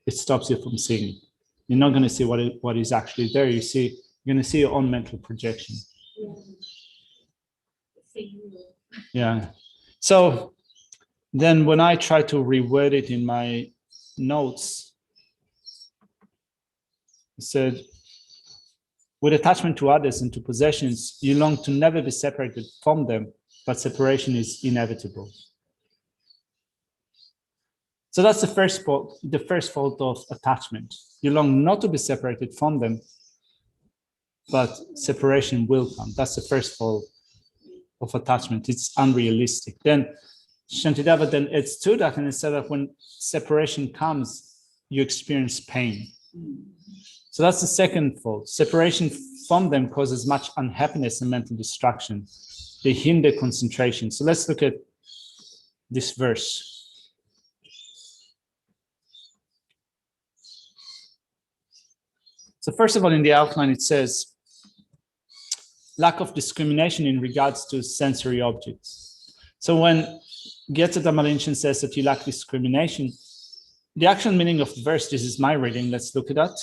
S2: it stops you from seeing. You're not going to see what is actually there. You're going to see your own mental projection.
S1: Yeah. Seeing you.
S2: Yeah. So then when I try to reword it in my notes, I said, with attachment to others and to possessions, you long to never be separated from them, but separation is inevitable. So that's the first fault of attachment. You long not to be separated from them, but separation will come. That's the first fault of attachment. It's unrealistic. Then Shantideva then adds to that, and it said that when separation comes, you experience pain. So that's the second fault. Separation from them causes much unhappiness and mental distraction. They hinder concentration. So let's look at this verse. So first of all, in the outline, it says, lack of discrimination in regards to sensory objects. So when Gyatso Dhammalinchen says that you lack discrimination, the actual meaning of the verse, this is my reading, let's look at that.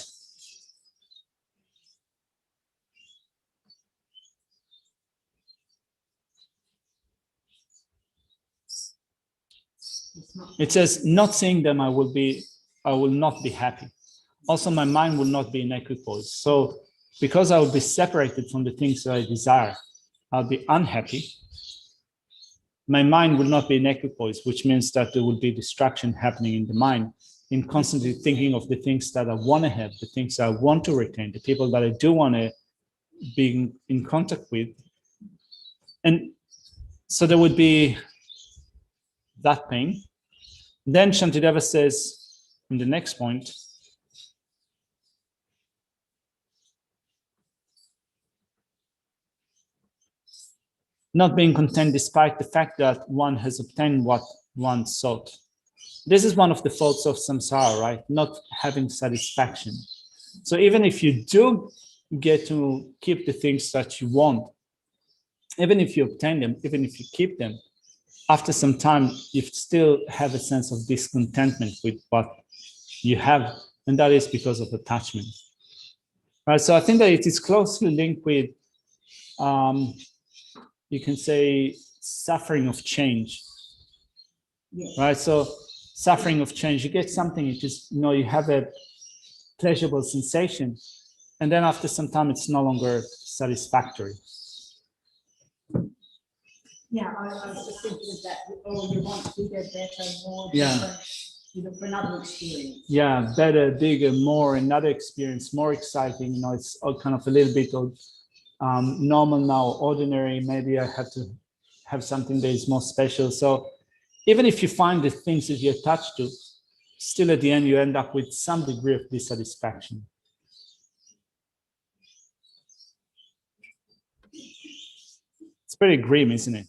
S2: It says, not seeing them, I will not be happy. Also, my mind will not be in equipoise. So because I will be separated from the things that I desire, I'll be unhappy. My mind will not be in equipoise, which means that there will be distraction happening in the mind, in constantly thinking of the things that I want to have, the things I want to retain, the people that I do want to be in contact with. And so there would be that pain. Then Shantideva says in the next point, not being content despite the fact that one has obtained what one sought. This is one of the faults of samsara, right? Not having satisfaction. So even if you do get to keep the things that you want, even if you obtain them, even if you keep them, after some time, you still have a sense of discontentment with what you have, and that is because of attachment. Right? So I think that it is closely linked with, you can say, suffering of change.
S3: Yes.
S2: Right? So suffering of change, you get something, it is, you have a pleasurable sensation, and then after some time, it's no longer satisfactory.
S3: Yeah, I was just thinking of that. Oh, you want bigger, better, more,
S2: Yeah.
S3: different. You look for another experience.
S2: Yeah, better, bigger, more, another experience, more exciting. It's all kind of a little bit of normal now, ordinary. Maybe I have to have something that is more special. So even if you find the things that you're attached to, still at the end, you end up with some degree of dissatisfaction. It's pretty grim, isn't it?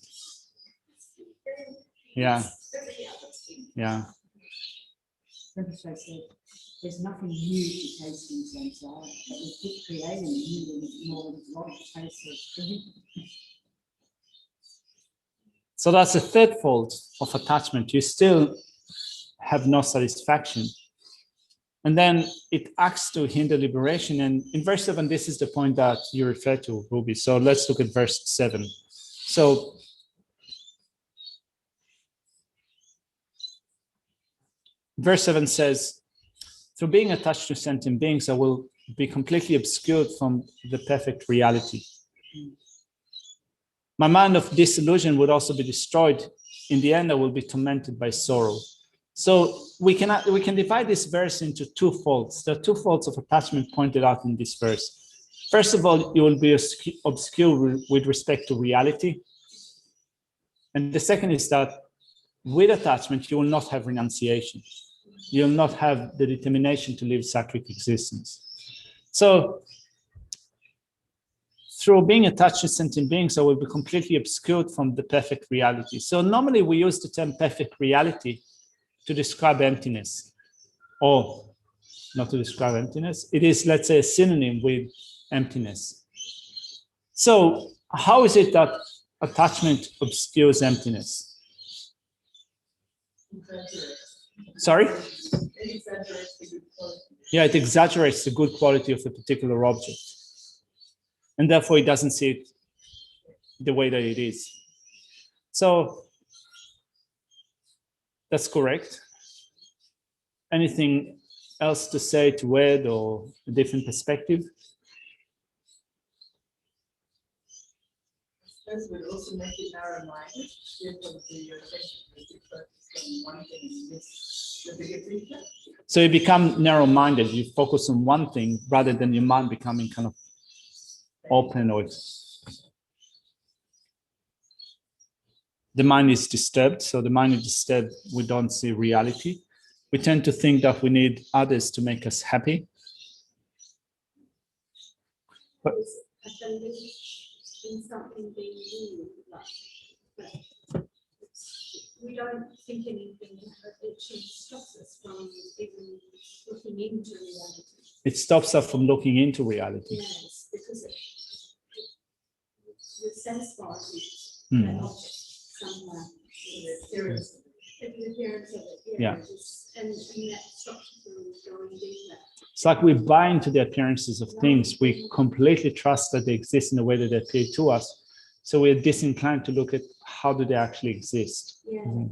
S2: Yeah. Yeah.
S3: Rinpoche said, there's nothing new to taste in samsara, but we keep creating new and more and more tastes of everything.
S2: So that's the third fault of attachment. You still have no satisfaction. And then it acts to hinder liberation. And in verse 7, this is the point that you refer to, Ruby. So let's look at verse 7. So verse 7 says, through being attached to sentient beings, I will be completely obscured from the perfect reality. My mind of disillusion would also be destroyed. In the end, I will be tormented by sorrow. So we can divide this verse into two faults. There are two faults of attachment pointed out in this verse. First of all, you will be obscure with respect to reality. And the second is that with attachment, you will not have renunciation. You will not have the determination to live sattvic existence. So through being attached to sentient beings, I will be completely obscured from the perfect reality. So normally we use the term perfect reality to describe emptiness, or not to describe emptiness. It is, let's say, a synonym with emptiness. So how is it that attachment obscures emptiness? Sorry?
S5: It exaggerates the good quality.
S2: Yeah, it exaggerates the good quality of a particular object. And therefore it doesn't see it the way that it is. So that's correct. Anything else to say, to add, or a different perspective?
S5: This would also make it narrow-minded. Therefore, your attention will be focused on one thing and miss the bigger picture.
S2: So you become narrow-minded. You focus on one thing rather than your mind becoming kind of open, or the mind is disturbed. So the mind is disturbed, we don't see reality. We tend to think that we need others to make us happy. But
S1: I believe in something being new, but we don't think anything that actually stops us from even looking into reality.
S2: it stops us from looking into reality.
S1: Yes, because we're satisfied with
S2: Hmm.
S1: that object somewhere.
S5: The appearance of it.
S1: The appearance of it,
S2: Yeah.
S1: and that stops us from going deeper.
S2: It's like we buy into the appearances of things. We completely trust that they exist in the way that they appear to us. So we're disinclined to look at how do they actually exist.
S1: Yeah.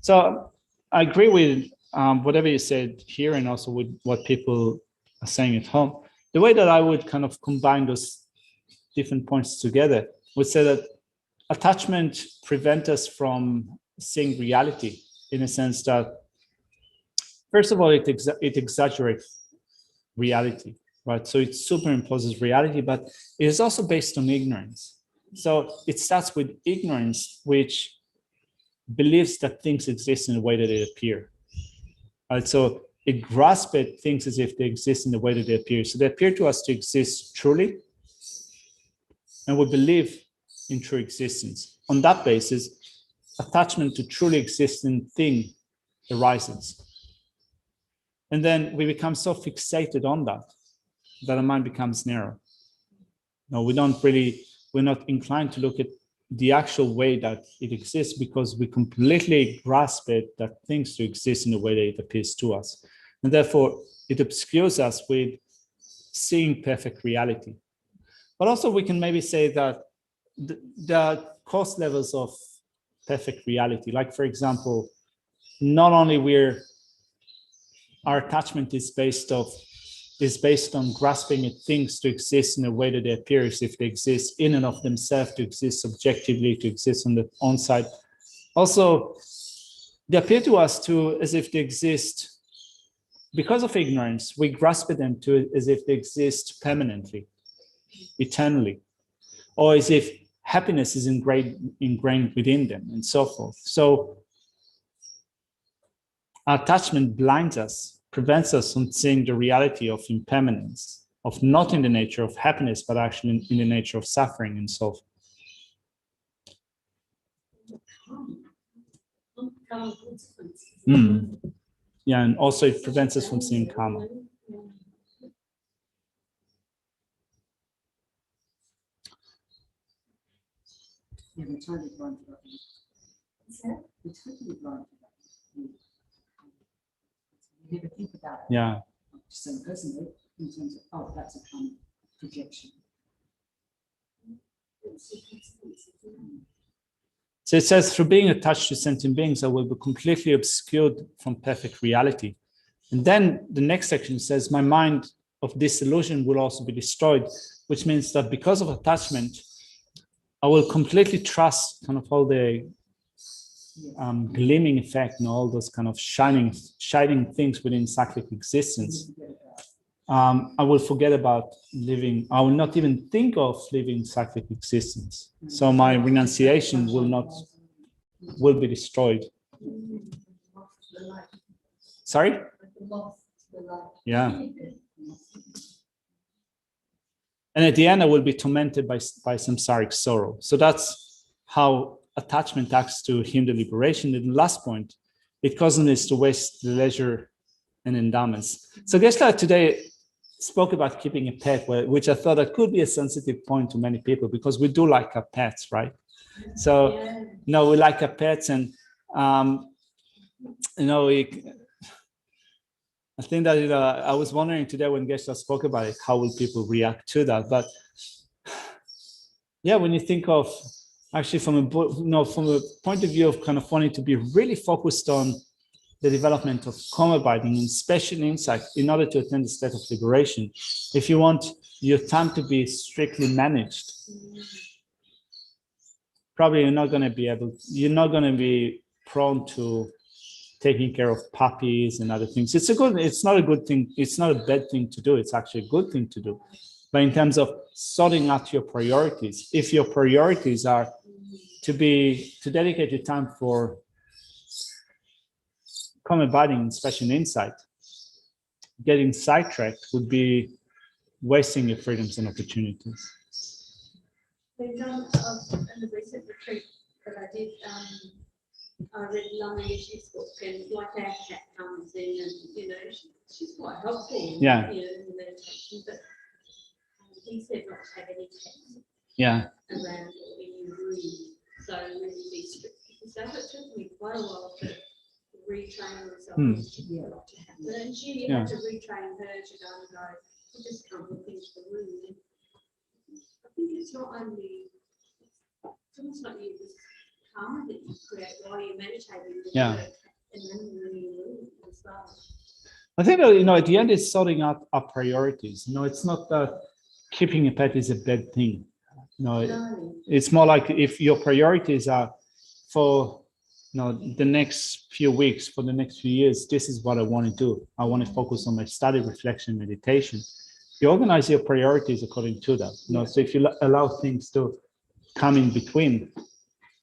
S2: So I agree with whatever you said here, and also with what people are saying at home. The way that I would kind of combine those different points together would say that attachment prevents us from seeing reality, in a sense that, first of all, it exaggerates reality, right? So it superimposes reality, but it is also based on ignorance. So it starts with ignorance, which believes that things exist in the way that they appear. Right? So it grasps at things as if they exist in the way that they appear. So they appear to us to exist truly, and we believe in true existence. On that basis, attachment to truly existing thing arises. And then we become so fixated on that our mind becomes narrow. No, we're not inclined to look at the actual way that it exists, because we completely grasp it that things to exist in the way that it appears to us. And therefore, it obscures us with seeing perfect reality. But also we can maybe say that there are cost levels of perfect reality. Like, for example, not only our attachment is based on grasping at things to exist in a way that they appear as if they exist in and of themselves, to exist subjectively, to exist on their own side. Also, they appear to us as if they exist because of ignorance. We grasp at them as if they exist permanently, eternally, or as if happiness is ingrained within them, and so forth. So our attachment blinds us, prevents us from seeing the reality of impermanence, of not in the nature of happiness, but actually in the nature of suffering and so forth. Yeah, and also it prevents us from seeing karma.
S3: Yeah, we're totally blind to that. We're totally blind to that. You never think about it.
S2: Yeah.
S3: Just saying personally, in terms of, oh, that's a kind of projection.
S2: So it says, through being attached to sentient beings, I will be completely obscured from perfect reality. And then the next section says, my mind of disillusion will also be destroyed, which means that because of attachment, I will completely trust kind of all the gleaming effect and all those kind of shining things within cyclic existence. I will forget about living. I will not even think of living cyclic existence. So my renunciation will be destroyed. Sorry? Yeah. And at the end, I will be tormented by samsaric sorrow. So that's how attachment acts to hinder liberation. And the last point, it causes us to waste the leisure and endowments. So Geshe today spoke about keeping a pet, which I thought that could be a sensitive point to many people, because we do like our pets, right? So, we like our pets, and I think that I was wondering today when Geshe spoke about it, how will people react to that? But yeah, when you think of actually from a point of view of kind of wanting to be really focused on the development of calm abiding and special insight in order to attain the state of liberation, if you want your time to be strictly managed, probably you're not going to be prone to taking care of puppies and other things. It's not a good thing. It's not a bad thing to do. It's actually a good thing to do. But in terms of sorting out your priorities, if your priorities are to dedicate your time for calm abiding and special insight, getting sidetracked would be wasting your freedoms and opportunities.
S1: In the recent retreat that I did, I read Manjushri's book, and like our cat comes in, and she's quite helpful.
S2: Yeah.
S1: In the meditation, but he said not to have any cats.
S2: Yeah.
S1: Around or any room, so really be strict. So it took me quite a while to retrain myself not to have that, and she had to retrain her to go, you just can't look into the room. And I think it's not only, it's almost like you just karma that you create while you're meditating.
S2: Yeah.
S1: And then you move as well.
S2: I think that, at the end it's sorting out our priorities. It's not that keeping a pet is a bad thing. It's more like if your priorities are for the next few weeks, for the next few years, this is what I want to do. I want to focus on my study, reflection, meditation. You organize your priorities according to that. So if you allow things to come in between.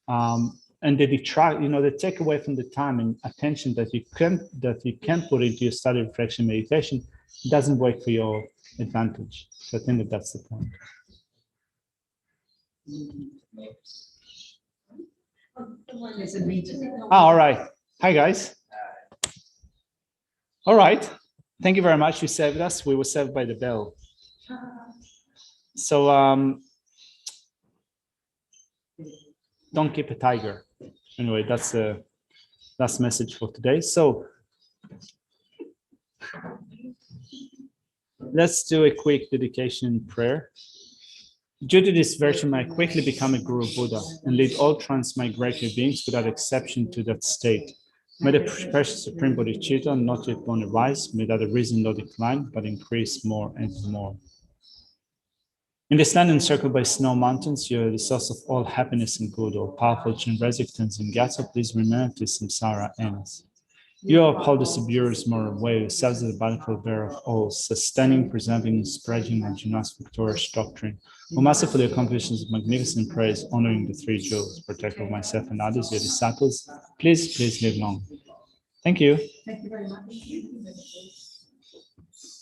S2: And they detract, they take away from the time and attention that you can put into your study, reflection, meditation. It doesn't work for your advantage. So I think that's the point.
S3: There's a meeting.
S2: All right. Hi, guys. All right. Thank you very much. You saved us. We were saved by the bell. So don't keep a tiger. Anyway, that's the last message for today. So let's do a quick dedication prayer. Due to this virtue, may I quickly become a Guru Buddha and lead all transmigratory beings without exception to that state. May the precious Supreme Bodhisattva not yet born arise, may that the reason not decline, but increase more and more. In this land encircled by snow mountains, you are the source of all happiness and good. All powerful Chin resistance and Gyatso, please remember to samsara ends. You uphold the subduer's moral way, yourselves are the bountiful bearer of all, sustaining, preserving, and spreading Manjushri's victorious doctrine, who masterfully accomplishes magnificent praise, honoring the three jewels, protector of myself and others, your disciples. Please live long. Thank you.
S3: Thank you very much.